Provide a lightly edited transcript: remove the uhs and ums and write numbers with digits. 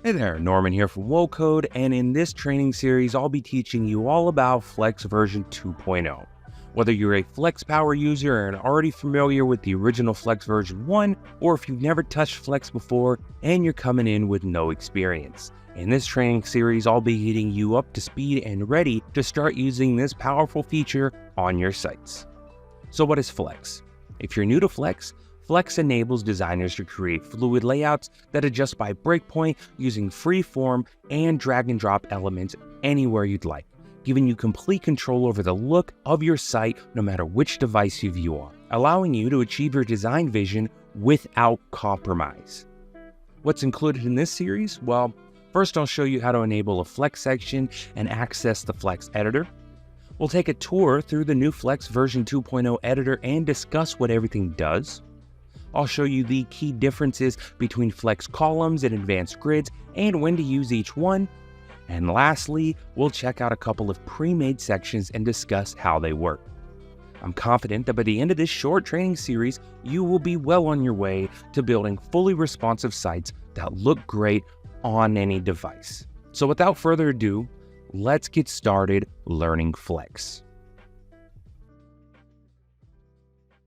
Hey there, Norman here from WoCode, and in this training series, I'll be teaching you all about Flex version 2.0. Whether you're a Flex Power user and already familiar with the original Flex version 1, or if you've never touched Flex before and you're coming in with no experience. In this training series, I'll be getting you up to speed and ready to start using this powerful feature on your sites. So what is Flex? If you're new to Flex, Flex enables designers to create fluid layouts that adjust by breakpoint using free-form and drag-and-drop elements anywhere you'd like, giving you complete control over the look of your site no matter which device you view on, allowing you to achieve your design vision without compromise. What's included in this series? Well, first I'll show you how to enable a Flex section and access the Flex editor. We'll take a tour through the new Flex version 2.0 editor and discuss what everything does. I'll show you the key differences between Flex columns and advanced grids and when to use each one. And lastly, we'll check out a couple of pre-made sections and discuss how they work. I'm confident that by the end of this short training series, you will be well on your way to building fully responsive sites that look great on any device. So without further ado, let's get started learning Flex.